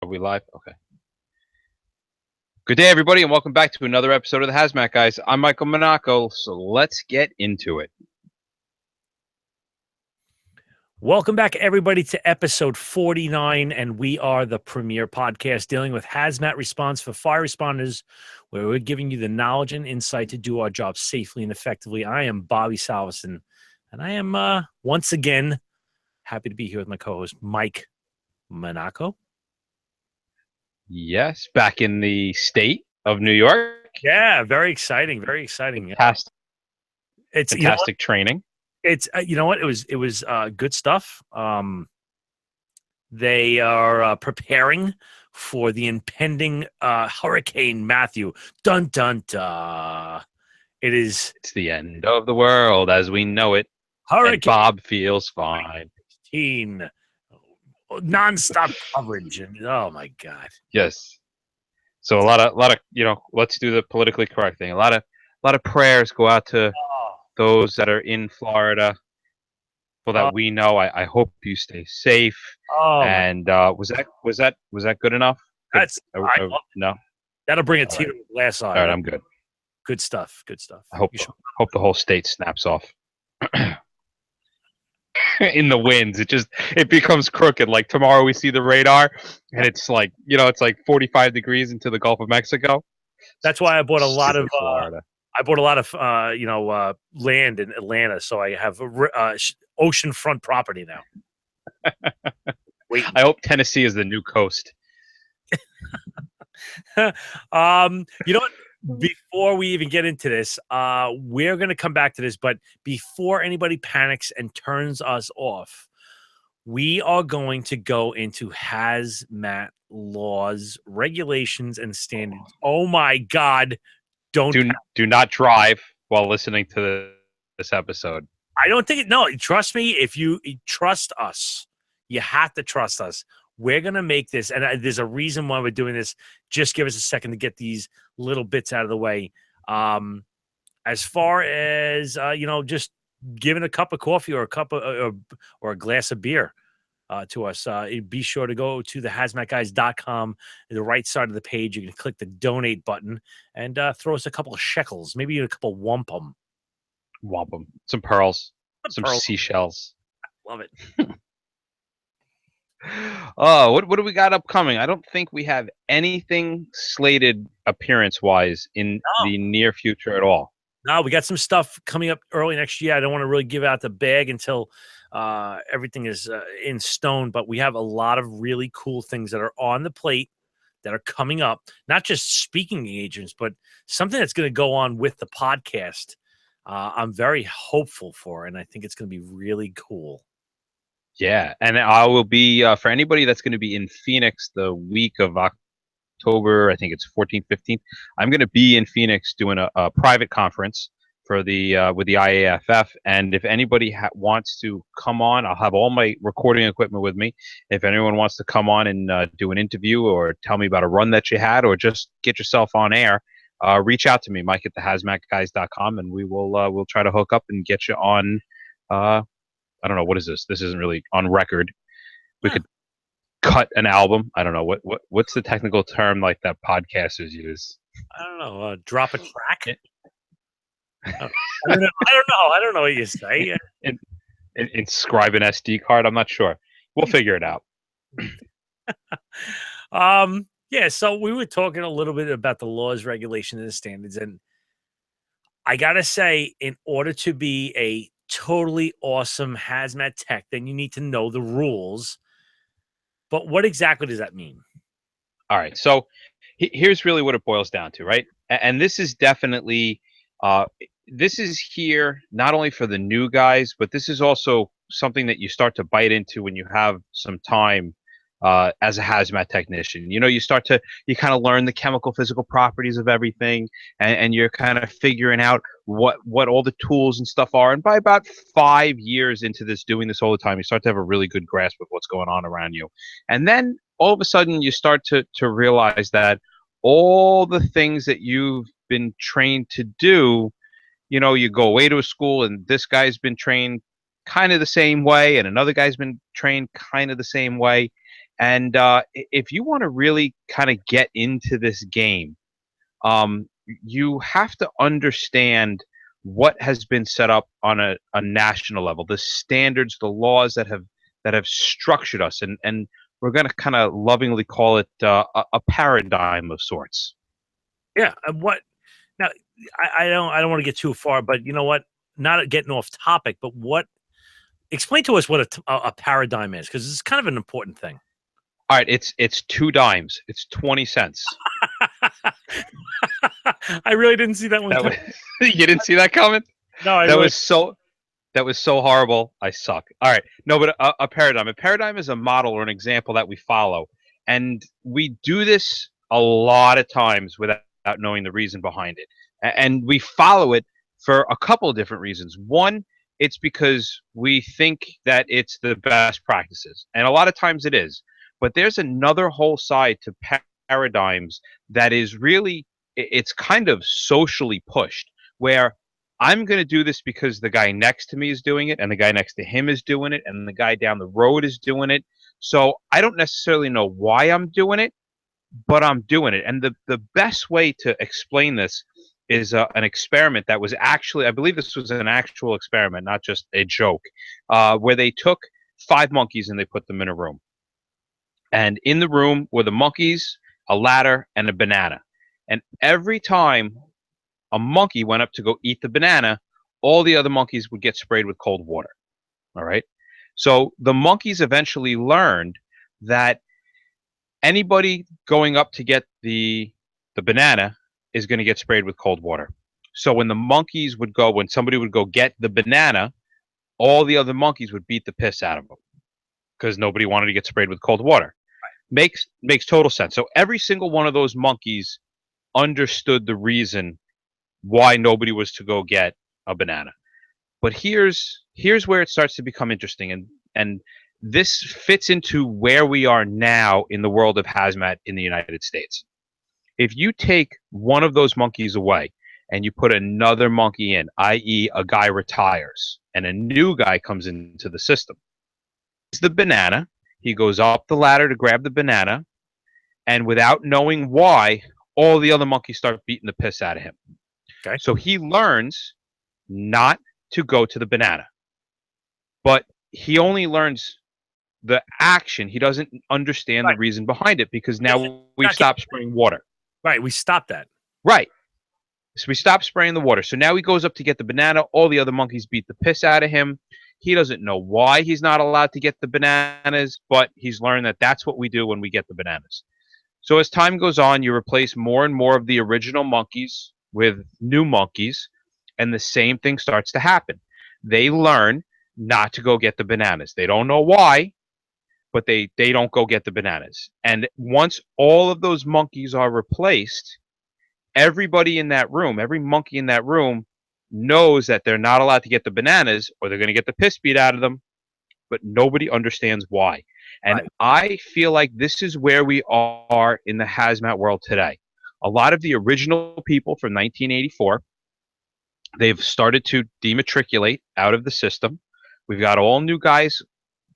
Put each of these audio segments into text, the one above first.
we live? Okay. Good day, everybody, and welcome back to another episode of the Haz Mat Guys. I'm Michael Monaco, so let's get into it. Welcome back, everybody, to episode 49, and we are the premier podcast dealing with hazmat response for fire responders, where we're giving you the knowledge and insight to do our job safely and effectively. I am Bobby Salvesen, and I am, once again, happy to be here with my co-host, Mike Monaco. Yes, back in the state of New York. Yeah, very exciting, very exciting. Fantastic, It's fantastic training. It's you know what, it was good stuff. They are preparing for the impending Hurricane Matthew. Dun dun dun. It's the end of the world as we know it. Hurricane and Bob feels fine. 16 nonstop coverage, and oh my god. Yes. So a lot of let's do the politically correct thing. A lot of prayers go out to those that are in Florida, people that we know. I hope you stay safe. And was that good enough? That's no. That'll bring a tear to the glass eye. All right, I'm good. Good stuff. Good stuff. I hope the whole state snaps off. In the winds, it becomes crooked. Like tomorrow we see the radar, and it's like 45 degrees into the Gulf of Mexico. That's why I bought a lot of Florida. land in Atlanta, so I have oceanfront property now. Wait, I hope Tennessee is the new coast. You know what? Before we even get into this, we're going to come back to this, but before anybody panics and turns us off, we are going to go into hazmat laws, regulations, and standards. Oh my God. Do not drive while listening to this episode. I don't think no, trust me. If you trust us, you have to trust us. We're going to make this, and there's a reason why we're doing this. Just give us a second to get these little bits out of the way. As far as, just giving a cup of coffee or a cup of, or a glass of beer to us, be sure to go to the hazmatguys.com. The right side of the page, you can click the donate button and throw us a couple of shekels, maybe a couple of wampum. Wampum. Some pearls. Some seashells. Love it. Oh, what do we got upcoming? I don't think we have anything slated appearance-wise in the near future at all. No, we got some stuff coming up early next year. I don't want to really give out the bag until everything is in stone, but we have a lot of really cool things that are on the plate that are coming up. Not just speaking engagements, but something that's going to go on with the podcast. I'm very hopeful for, and I think it's going to be really cool. Yeah, and I will be, for anybody that's going to be in Phoenix the week of October, I think it's 14th, 15th, I'm going to be in Phoenix doing a private conference for the with the IAFF, and if anybody wants to come on, I'll have all my recording equipment with me. If anyone wants to come on and do an interview or tell me about a run that you had or just get yourself on air, reach out to me, Mike at the hazmatguys.com, and we'll try to hook up and get you on I don't know, what is this? This isn't really on record. We could cut an album. I don't know what's the technical term like that podcasters use. I don't know. Drop a track. I don't know what you say. Inscribe an SD card. I'm not sure. We'll figure it out. Yeah. So we were talking a little bit about the laws, regulations, and standards, and I gotta say, in order to be a totally awesome hazmat tech, then you need to know the rules. But what exactly does that mean? All right. So here's really what it boils down to, right? And this is definitely, this is here not only for the new guys, but this is also something that you start to bite into when you have some time as a hazmat technician. You kind of learn the chemical physical properties of everything, and you're kind of figuring out what all the tools and stuff are. And by about 5 years into doing this all the time, you start to have a really good grasp of what's going on around you. And then all of a sudden you start to realize that all the things that you've been trained to do, you go away to a school and this guy's been trained kind of the same way and another guy's been trained kind of the same way. And if you want to really kind of get into this game, you have to understand what has been set up on a national level, the standards, the laws that have structured us, and we're going to kind of lovingly call it a paradigm of sorts. Yeah. And what now? I don't want to get too far, but you know what? Not getting off topic, but what? Explain to us what a paradigm is, because it's kind of an important thing. All right, it's 2 dimes. It's 20 cents. I really didn't see that one. That was, you didn't see that comment? No, I That really. was so that was so horrible. I suck. All right, no, but a paradigm. A paradigm is a model or an example that we follow, and we do this a lot of times without knowing the reason behind it. And we follow it for a couple of different reasons. One, it's because we think that it's the best practices, and a lot of times it is. But there's another whole side to paradigms that is really it's kind of socially pushed, where I'm going to do this because the guy next to me is doing it, and the guy next to him is doing it, and the guy down the road is doing it. So I don't necessarily know why I'm doing it, but I'm doing it. And the best way to explain this is an experiment that was actually, I believe this was an actual experiment, not just a joke, where they took 5 monkeys and they put them in a room. And in the room were the monkeys, a ladder, and a banana. And every time a monkey went up to go eat the banana, all the other monkeys would get sprayed with cold water. All right. So the monkeys eventually learned that anybody going up to get the banana is going to get sprayed with cold water. So when somebody would go get the banana, all the other monkeys would beat the piss out of them because nobody wanted to get sprayed with cold water. Makes total sense. So every single one of those monkeys understood the reason why nobody was to go get a banana. But here's where it starts to become interesting, and this fits into where we are now in the world of hazmat in the United States. If you take one of those monkeys away and you put another monkey in, i.e., a guy retires and a new guy comes into the system, it's the banana. He goes up the ladder to grab the banana, and without knowing why, all the other monkeys start beating the piss out of him. Okay. So he learns not to go to the banana, but he only learns the action. He doesn't understand Right. the reason behind it because now we've Not stopped spraying water. Right. We stopped that. Right. So we stopped spraying the water. So now he goes up to get the banana. All the other monkeys beat the piss out of him. He doesn't know why he's not allowed to get the bananas, but he's learned that that's what we do when we get the bananas. So as time goes on, you replace more and more of the original monkeys with new monkeys, and the same thing starts to happen. They learn not to go get the bananas. They don't know why, but they don't go get the bananas. And once all of those monkeys are replaced, everybody in that room, every monkey in that room knows that they're not allowed to get the bananas or they're going to get the piss beat out of them, but nobody understands why. And Right. I feel like this is where we are in the hazmat world today. A lot of the original people from 1984, they've started to dematriculate out of the system. We've got all new guys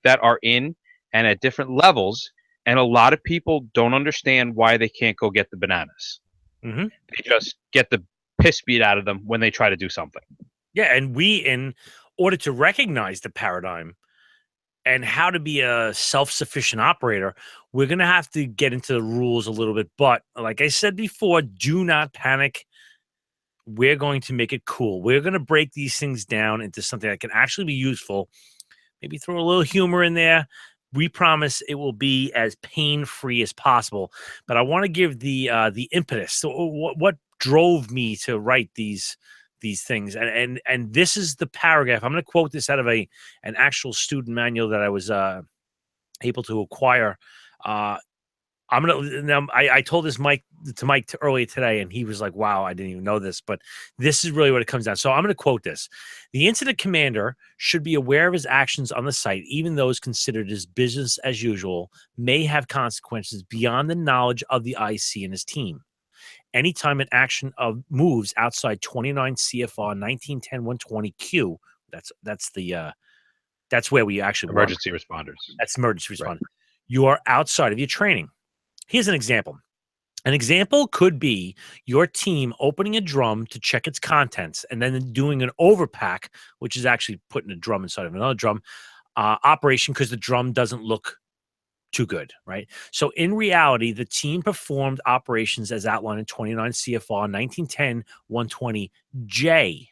that are in and at different levels, and a lot of people don't understand why they can't go get the bananas. Mm-hmm. They just get the piss beat out of them when they try to do something. Yeah, and we, in order to recognize the paradigm and how to be a self-sufficient operator, we're going to have to get into the rules a little bit. But like I said before, do not panic. We're going to make it cool. We're going to break these things down into something that can actually be useful. Maybe throw a little humor in there. We promise it will be as pain-free as possible. But I want to give the impetus. So what drove me to write these things, and this is the paragraph. I'm going to quote this out of an actual student manual that I was able to acquire. I'm gonna. Now, I told this Mike earlier today, and he was like, "Wow, I didn't even know this." But this is really what it comes down. So I'm going to quote this: "The incident commander should be aware of his actions on the site, even those considered as business as usual may have consequences beyond the knowledge of the IC and his team. Anytime an action of moves outside 29 CFR 1910-120 Q, that's where we actually Emergency responders. That's emergency responder. Right. You are outside of your training. Here's an example. An example could be your team opening a drum to check its contents and then doing an overpack, which is actually putting a drum inside of another drum operation because the drum doesn't look too good, right? So in reality, the team performed operations as outlined in 29 CFR 1910-120J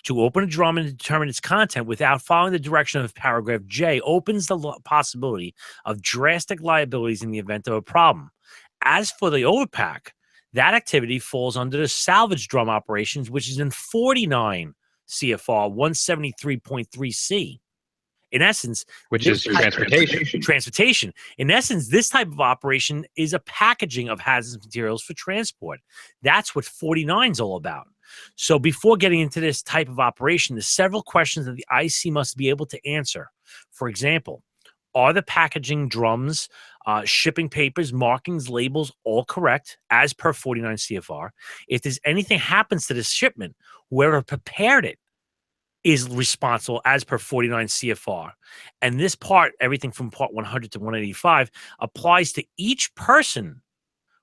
to open a drum and determine its content without following the direction of paragraph J opens the possibility of drastic liabilities in the event of a problem. As for the overpack, that activity falls under the salvage drum operations, which is in 49 CFR 173.3C. In essence, Which is transportation. Transportation. In essence, this type of operation is a packaging of hazardous materials for transport. That's what 49 is all about. So before getting into this type of operation, there's several questions that the IC must be able to answer. For example, are the packaging drums, shipping papers, markings, labels all correct as per 49 CFR? If there's anything happens to this shipment, whoever prepared it is responsible as per 49 CFR. And this part, everything from part 100 to 185, applies to each person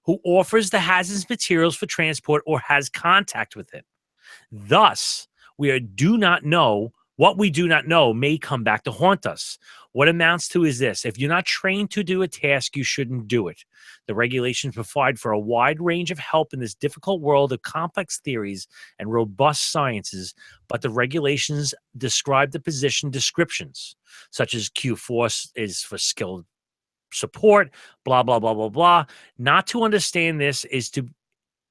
who offers the hazardous materials for transport or has contact with it. Thus, do not know what we do not know may come back to haunt us. What amounts to is this: if you're not trained to do a task, you shouldn't do it. The regulations provide for a wide range of help in this difficult world of complex theories and robust sciences, but the regulations describe the position descriptions, such as Q4 is for skilled support, blah, blah, blah, blah, blah. Not to understand this is to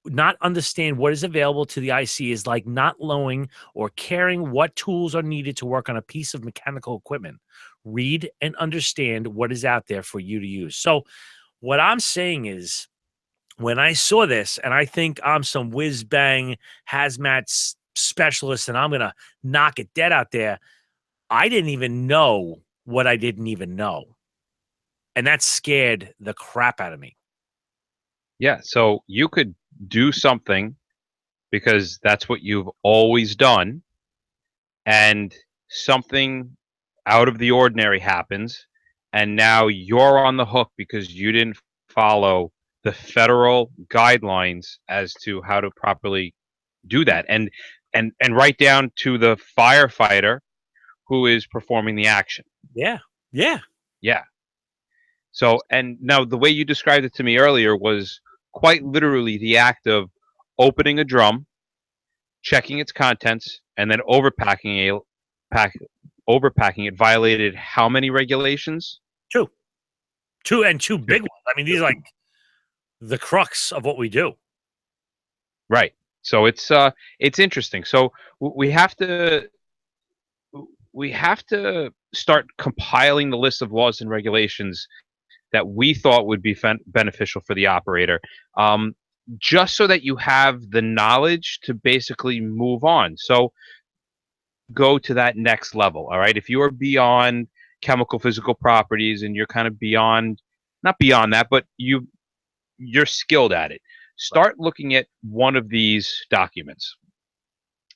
not understand what is available to the IC is like not knowing or caring what tools are needed to work on a piece of mechanical equipment. Read and understand what is out there for you to use. So what I'm saying is, when I saw this, and I think I'm some whiz-bang hazmat specialist and I'm going to knock it dead out there, I didn't even know what I didn't even know. And that scared the crap out of me. Yeah, so you could do something because that's what you've always done, and something out of the ordinary happens, and now you're on the hook because you didn't follow the federal guidelines as to how to properly do that, and right down to the firefighter who is performing the action. Yeah. Yeah. So, and now the way you described it to me earlier was quite literally the act of opening a drum, checking its contents, and then overpacking it violated how many regulations? Two big ones. I mean, these are like the crux of what we do. Right. So it's interesting. So we have to start compiling the list of laws and regulations that we thought would be beneficial for the operator, just so that you have the knowledge to basically move on. So go to that next level. All right. If you are beyond chemical physical properties and you're kind of not beyond that, but you're skilled at it, start looking at one of these documents: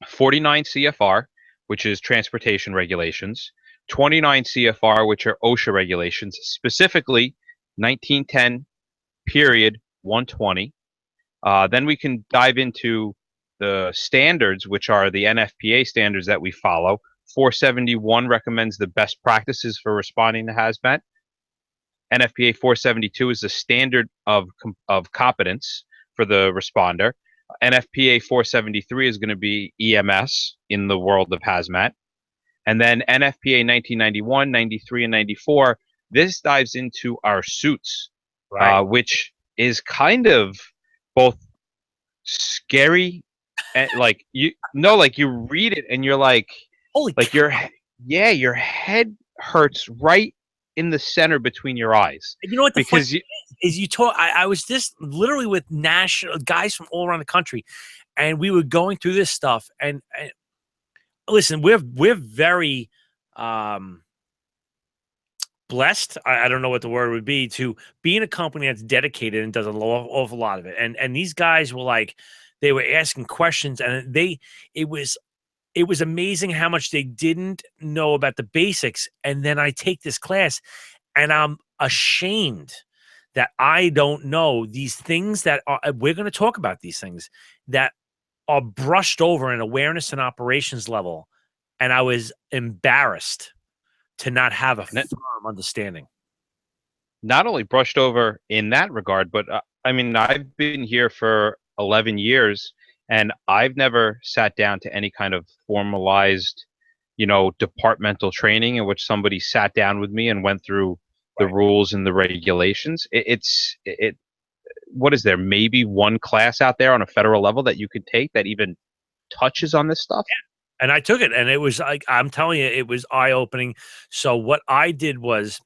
49 CFR, which is transportation regulations; 29 CFR, which are OSHA regulations, specifically 1910 period 120. Then we can dive into the standards, which are the NFPA standards that we follow. 471 recommends the best practices for responding to hazmat. NFPA 472 is the standard of competence for the responder. NFPA 473 is going to be EMS in the world of hazmat. And then NFPA 1991, 93, and 94, this dives into our suits, Right. which is kind of both scary and like you read it and you're like, Holy like cow. your head hurts right in the center between your eyes. And you know what the because funny is? You told I was just literally with national guys from all around the country, and we were going through this stuff. And listen, we're very blessed. I don't know what the word would be, to be in a company that's dedicated and does an awful lot of it. And these guys were like, they were asking questions, and it was amazing how much they didn't know about the basics. And then I take this class, and ashamed that I don't know these things that are, we're going to talk about these things that are brushed over in awareness and operations level. And I was embarrassed to not have a firm understanding. Not only brushed over in that regard, but I mean, I've been here for 11 years and I've never sat down to any kind of formalized, departmental training in which somebody sat down with me and went through the rules and the regulations. What is there? Maybe one class out there on a federal level that you could take that even touches on this stuff? Yeah. And I took it, and it was like, I'm telling you, it was eye-opening. So what I did was,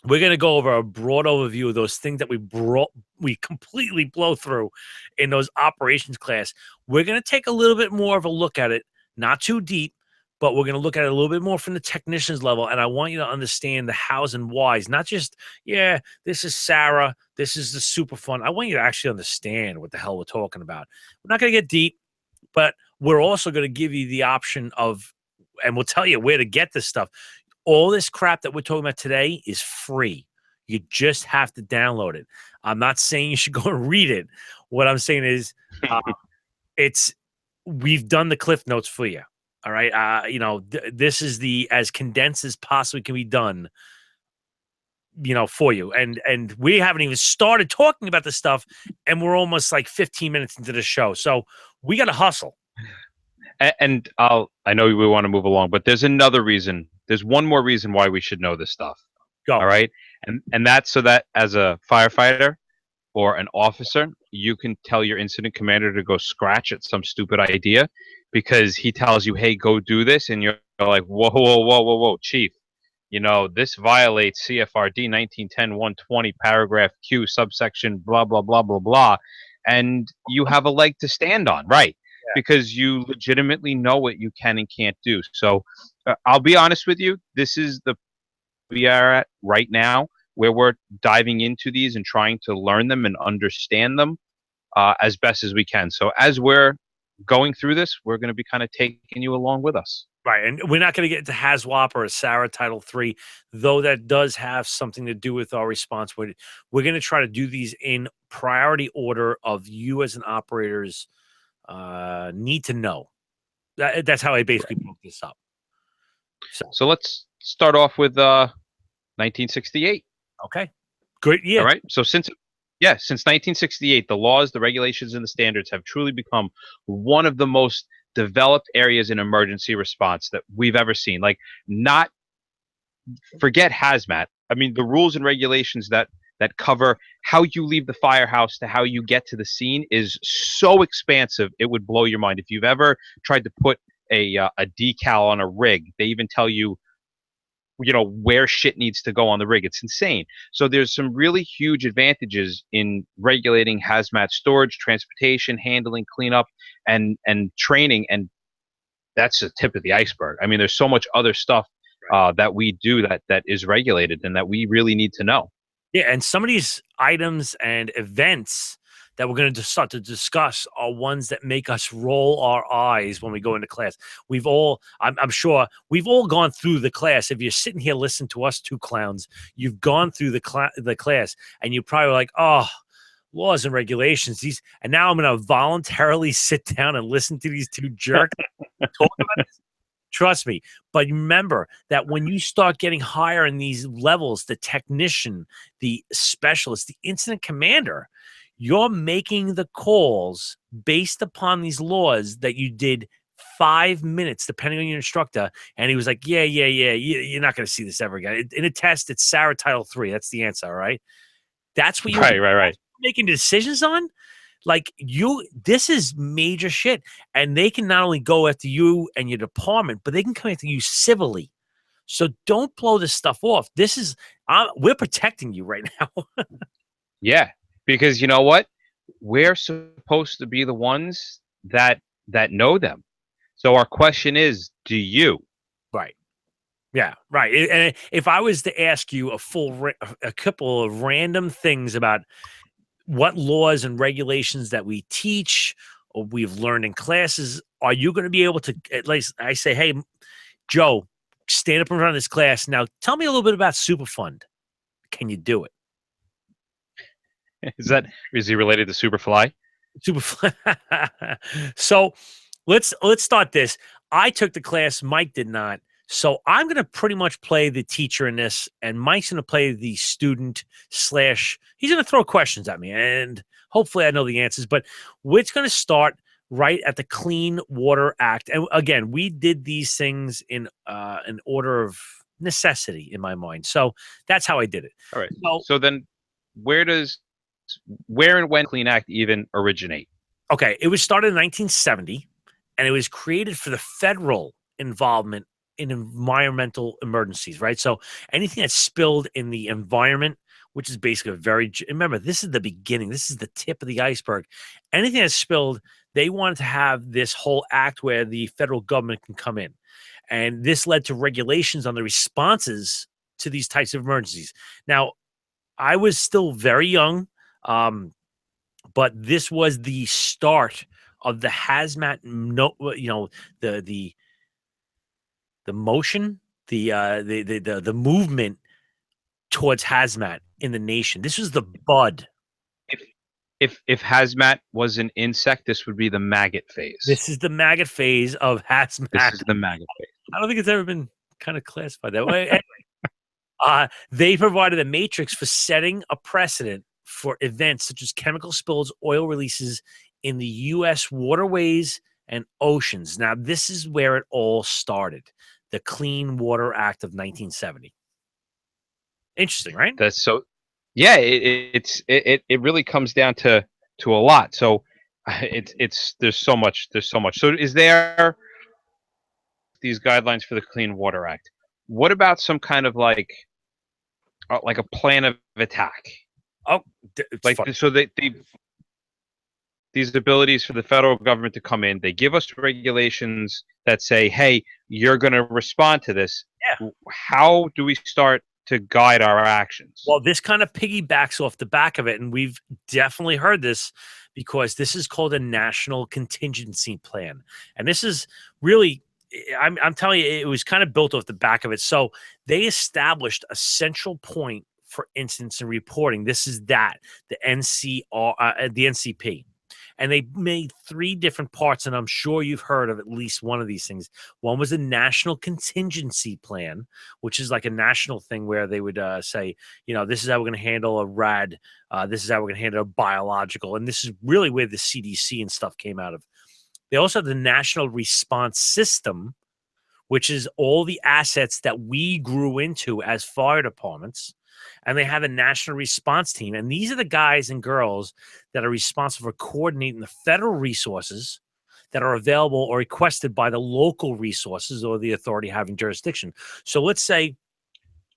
we're going to go over a broad overview of those things that we completely blow through in those operations class. We're going to take a little bit more of a look at it, not too deep, but we're going to look at it a little bit more from the technician's level. And I want you to understand the hows and whys, not just, yeah, this is Sarah, this is the super fun. I want you to actually understand what the hell we're talking about. We're not going to get deep, but we're also going to give you the option of, and we'll tell you where to get this stuff. All this crap that we're talking about today is free. You just have to download it. I'm not saying you should go and read it. What I'm saying is, we've done the cliff notes for you. All right. This is as condensed as possibly can be done, for you. And we haven't even started talking about this stuff, and we're almost like 15 minutes into the show. So we got to hustle. And I know we want to move along, but there's another reason. There's one more reason why we should know this stuff. Go. All right. And that's so that as a firefighter or an officer, you can tell your incident commander to go scratch at some stupid idea because he tells you, hey, go do this. And you're like, whoa, whoa, whoa, whoa, whoa, chief. This violates CFRD 1910-120 paragraph Q subsection blah, blah, blah, blah, blah. And you have a leg to stand on, right? Yeah. Because you legitimately know what you can and can't do. So I'll be honest with you. This is the we are at right now where we're diving into these and trying to learn them and understand them as best as we can. So as we're going through this, we're going to be kind of taking you along with us. Right. And we're not going to get into HAZWAP or SARA Title III, though that does have something to do with our response. We're going to try to do these in priority order of you as an operator's need to know. That's how I basically broke this up. So let's start off with 1968. Okay. Great. Yeah. All right. So since 1968, the laws, the regulations, and the standards have truly become one of the most developed areas in emergency response that we've ever seen. Like, not forget hazmat. I mean, the rules and regulations that cover how you leave the firehouse to how you get to the scene is so expansive, it would blow your mind. If you've ever tried to put a decal on a rig, they even tell you, where shit needs to go on the rig. It's insane. So there's some really huge advantages in regulating hazmat storage, transportation, handling, cleanup, and training. And that's the tip of the iceberg. I mean, there's so much other stuff that we do that is regulated and that we really need to know. Yeah, and some of these items and events that we're going to start to discuss are ones that make us roll our eyes when we go into class. I'm sure we've all gone through the class. If you're sitting here listening to us two clowns, you've gone through the class, and you're probably like, oh, laws and regulations. And now I'm going to voluntarily sit down and listen to these two jerks talk about this. Trust me. But remember that when you start getting higher in these levels, the technician, the specialist, the incident commander, you're making the calls based upon these laws that you did 5 minutes, depending on your instructor. And he was like, yeah, you're not going to see this ever again. In a test, it's SARA Title III. That's the answer, all right? That's what you're right. making decisions on. Like, this is major shit. And they can not only go after you and your department, but they can come after you civilly. So don't blow this stuff off. We're protecting you right now. Yeah. Because you know what? We're supposed to be the ones that know them. So our question is, do you? Right. Yeah, right. And if I was to ask you a couple of random things about what laws and regulations that we teach or we've learned in classes, are you going to be able to, at least I say, hey, Joe, stand up in front of this class. Now, tell me a little bit about Superfund. Can you do it? Is he related to Superfly? Super. So let's start this. I took the class. Mike did not. So I'm going to pretty much play the teacher in this, and Mike's going to play the student slash. He's going to throw questions at me, and hopefully I know the answers. But we're going to start right at the Clean Water Act, and again, we did these things in an order of necessity in my mind. So that's how I did it. All right. So So then, where and when Clean Act even originate? okay, it was started in 1970, and it was created for the federal involvement in environmental emergencies, right? So anything that's spilled in the environment, which is basically remember, this is the beginning, this is the tip of the iceberg. Anything that's spilled, they wanted to have this whole act where the federal government can come in. And this led to regulations on the responses to these types of emergencies. Now, I was still very young. But this was the start of the hazmat, the motion, the movement towards hazmat in the nation. This was the bud. If hazmat was an insect, this would be the maggot phase. This is the maggot phase of hazmat. This is the maggot phase. I don't think it's ever been kind of classified that way. Anyway, they provided a matrix for setting a precedent for events such as chemical spills, oil releases in the U.S. waterways and oceans. Now, this is where it all started, the Clean Water Act of 1970. Interesting, right? That's so. Yeah, it really comes down to a lot. So there's so much. So is there these guidelines for the Clean Water Act? What about some kind of like a plan of attack? Oh, like so these abilities for the federal government to come in, they give us regulations that say, hey, you're going to respond to this. Yeah. How do we start to guide our actions? Well, this kind of piggybacks off the back of it, and we've definitely heard this because this is called a national contingency plan. And this is really, I'm telling you, it was kind of built off the back of it. So they established a central point for incidents and reporting. This is the NCP. And they made 3 different parts, and I'm sure you've heard of at least one of these things. One was a national contingency plan, which is like a national thing where they would say, this is how we're going to handle a RAD. This is how we're going to handle a biological. And this is really where the CDC and stuff came out of. They also have the National Response System, which is all the assets that we grew into as fire departments. And they have a national response team. And these are the guys and girls that are responsible for coordinating the federal resources that are available or requested by the local resources or the authority having jurisdiction. So let's say,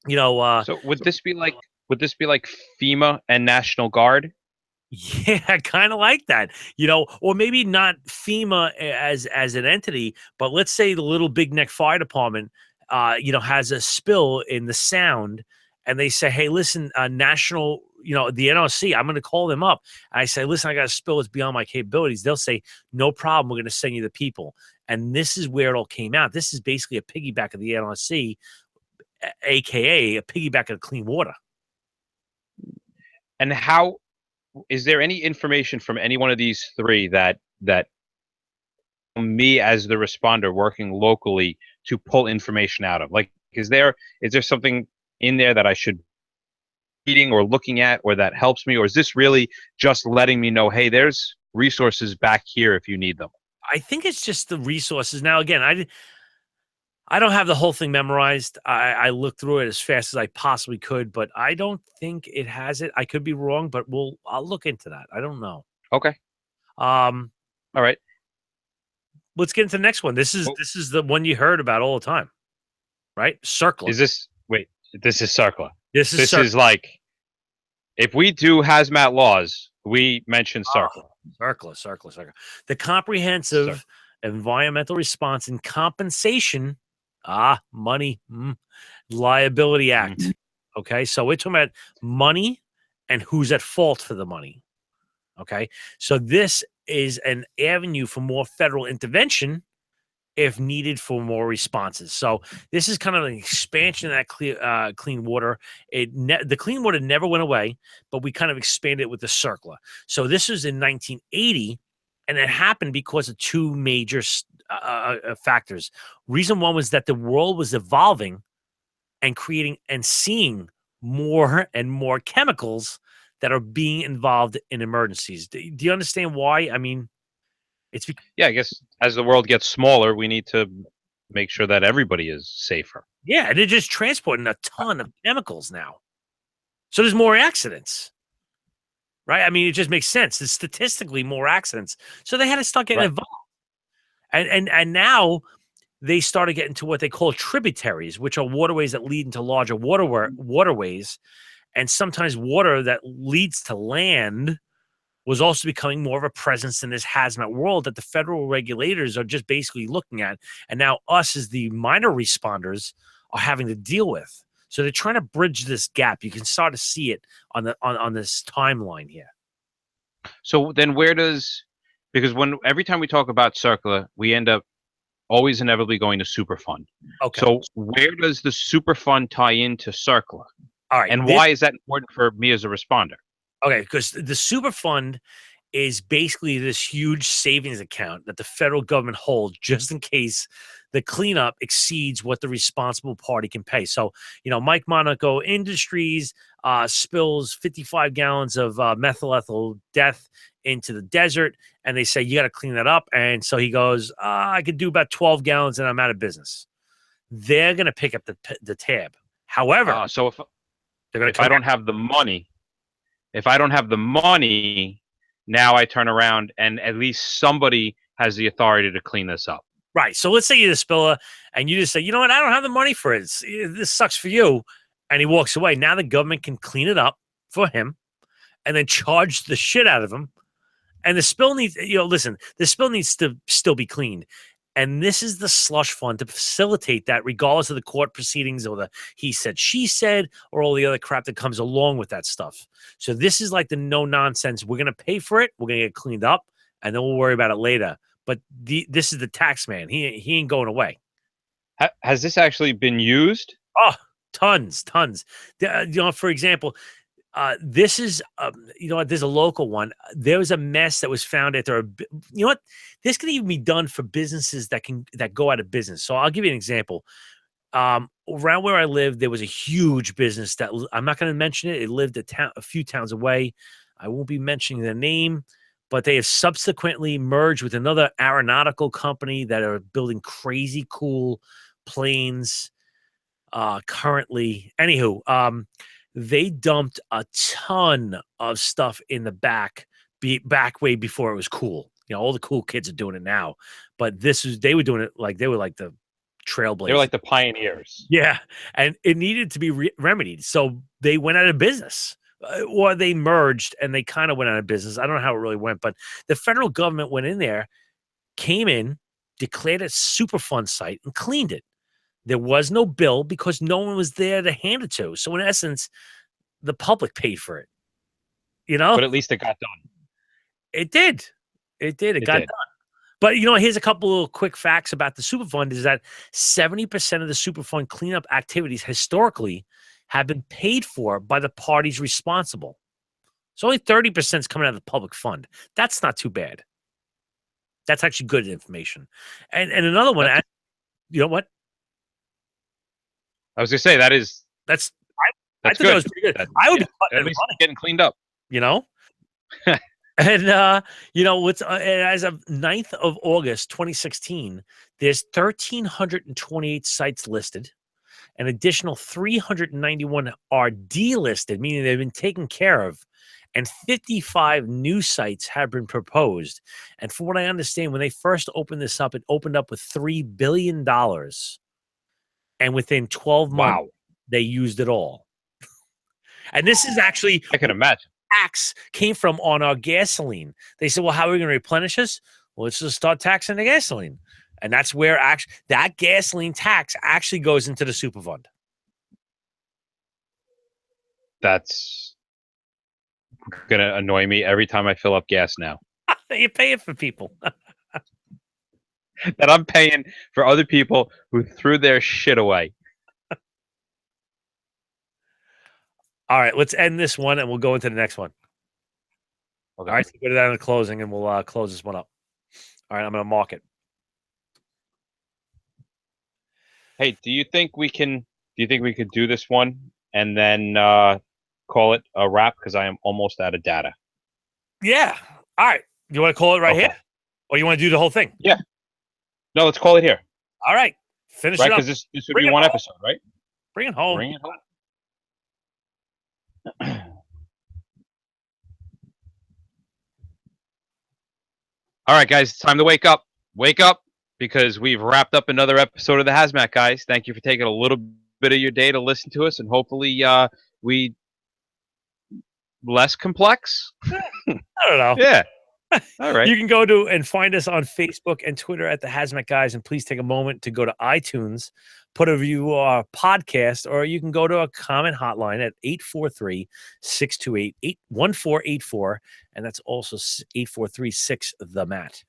so would this be like FEMA and National Guard? Yeah, kind of like that, or maybe not FEMA as an entity, but let's say the Little Big Neck Fire Department, has a spill in the Sound. And they say, hey, listen, national, the NRC, I'm going to call them up. And I say, listen, I got a spill. It's beyond my capabilities. They'll say, no problem. We're going to send you the people. And this is where it all came out. This is basically a piggyback of the NRC, a.k.a. a piggyback of clean water. And how is there any information from any one of these 3 that me as the responder working locally to pull information out of? Like, is there something in there that I should be reading or looking at, or that helps me, or is this really just letting me know, hey, there's resources back here if you need them? I think it's just the resources. Now, again, I don't have the whole thing memorized. I looked through it as fast as I possibly could, but I don't think it has it. I could be wrong, but I'll look into that. I don't know. Okay. All right. Let's get into the next one. This is the one you heard about all the time, right? CERCLA. This is CERCLA. This is like, if we do hazmat laws, we mention CERCLA. CERCLA. The Comprehensive Environmental Response and Compensation, money, Liability Act. Mm-hmm. Okay, so we're talking about money and who's at fault for the money. Okay, so this is an avenue for more federal intervention if needed for more responses. So this is kind of an expansion of that clean water. The clean water never went away, but we kind of expanded it with the circular. So this was in 1980, and it happened because of two major factors. Reason one was that the world was evolving and creating and seeing more and more chemicals that are being involved in emergencies. Do you understand why? I mean, it's Yeah, I guess as the world gets smaller, we need to make sure that everybody is safer. yeah, they're just transporting a ton of chemicals now. So there's more accidents, right? I mean, it just makes sense. There's statistically more accidents. So they had to start getting Right. involved. And now they started getting to what they call tributaries, which are waterways that lead into larger waterways. And sometimes water that leads to land was also becoming more of a presence in this hazmat world that the federal regulators are just basically looking at. And now us as the minor responders are having to deal with. So they're trying to bridge this gap. You can start to see it on this timeline here. So then where does, because every time we talk about circular, we end up always inevitably going to Superfund. Okay. So where does the Superfund tie into circular? All right. And why is that important for me as a responder? Okay, because the Superfund is basically this huge savings account that the federal government holds just in case the cleanup exceeds what the responsible party can pay. So, Mike Monaco Industries spills 55 gallons of methyl ethyl death into the desert, and they say, you got to clean that up. And so he goes, I could do about 12 gallons and I'm out of business. They're going to pick up the tab. However, So they're going if I don't have the money, now I turn around and at least somebody has the authority to clean this up. Right. So let's say you're the spiller and you just say, you know what? I don't have the money for it. This sucks for you. And he walks away. Now the government can clean it up for him and then charge the shit out of him. And the spill needs, listen, the spill needs to still be cleaned. And this is the slush fund to facilitate that, regardless of the court proceedings or the he said, she said, or all the other crap that comes along with that stuff. So this is like the no nonsense. We're going to pay for it. We're going to get cleaned up, and then we'll worry about it later. But this is the tax man. He ain't going away. Has this actually been used? Oh, tons. For example, this is, there's a local one. There was a mess that was found at there. You know what? This can even be done for businesses that go out of business. So I'll give you an example. Around where I live, there was a huge business that I'm not going to mention it. It lived a few towns away. I won't be mentioning the name, but they have subsequently merged with another aeronautical company that are building crazy cool planes. Currently, anywho, they dumped a ton of stuff in the back way before it was cool. All the cool kids are doing it now, but they were doing it like they were like the trailblazers. They were like the pioneers. Yeah, and it needed to be remedied. So they went out of business, or they merged and they kind of went out of business. I don't know how it really went, but the federal government went in there, came in, declared a Superfund site, and cleaned it. There was no bill because no one was there to hand it to. So in essence, the public paid for it. But at least it got done. It did. It got done. But here's a couple of quick facts about the Superfund is that 70% of the Superfund cleanup activities historically have been paid for by the parties responsible. So only 30% is coming out of the public fund. That's not too bad. That's actually good information. And another one, you know what? I was gonna say I thought that was pretty good. I would be at least getting cleaned up. And what's as of 9th of August 2016, there's 1,328 sites listed. An additional 391 are delisted, meaning they've been taken care of, and 55 new sites have been proposed. And from what I understand, when they first opened this up, it opened up with $3 billion. And within 12 months, they used it all. And this is actually, I can imagine, tax came from on our gasoline. They said, well, how are we going to replenish this? Well, let's just start taxing the gasoline. And that's where that gasoline tax actually goes into the Superfund. That's going to annoy me every time I fill up gas now. You pay it for people. that I'm paying for other people who threw their shit away. All right, let's end this one and we'll go into the next one. Okay. All right, so put it down in the closing and we'll close this one up. All right, I'm going to mark it. Hey, do you think we could do this one and then call it a wrap? Because I am almost out of data. Yeah. All right. You want to call it right Okay. here? Or you want to do the whole thing? Yeah. No, let's call it here. All right. Finish Right? it up. Because this would Bring be it one home. episode, right? Bring it home. Bring it home. All right, guys, it's time to wake up. Wake up, because we've wrapped up another episode of the Haz Mat Guys. Thank you for taking a little bit of your day to listen to us, and hopefully we less complex. I don't know. Yeah. All right. You can go to and find us on Facebook and Twitter at the Haz Mat Guys, and please take a moment to go to iTunes, put a review of our podcast, or you can go to a comment hotline at 843-628-1484, and that's also 843-6-THE-MAT.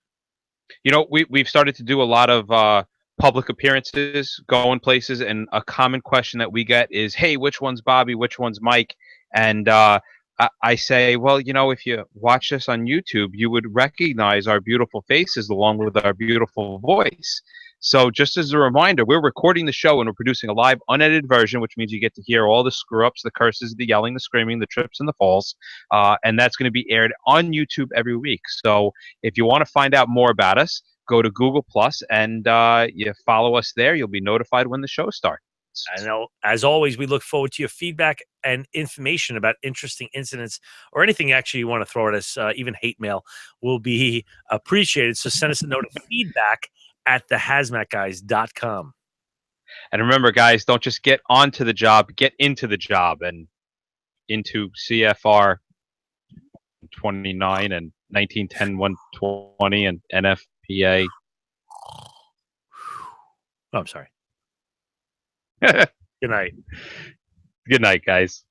You know, we've started to do a lot of public appearances, going places, and a common question that we get is, "Hey, which one's Bobby? Which one's Mike?" And I say, well, you know, if you watch this on YouTube, you would recognize our beautiful faces along with our beautiful voice. So just as a reminder, we're recording the show and we're producing a live unedited version, which means you get to hear all the screw-ups, the curses, the yelling, the screaming, the trips, and the falls. And that's going to be aired on YouTube every week. So if you want to find out more about us, go to Google Plus and you follow us there. You'll be notified when the show starts. I know, as always, we look forward to your feedback and information about interesting incidents or anything actually you want to throw at us. Even hate mail will be appreciated. So send us a note of feedback at thehazmatguys.com. And remember, guys, don't just get onto the job, get into the job and into CFR 29 and 1910 120 and NFPA. Oh, I'm sorry. Good night. Good night, guys.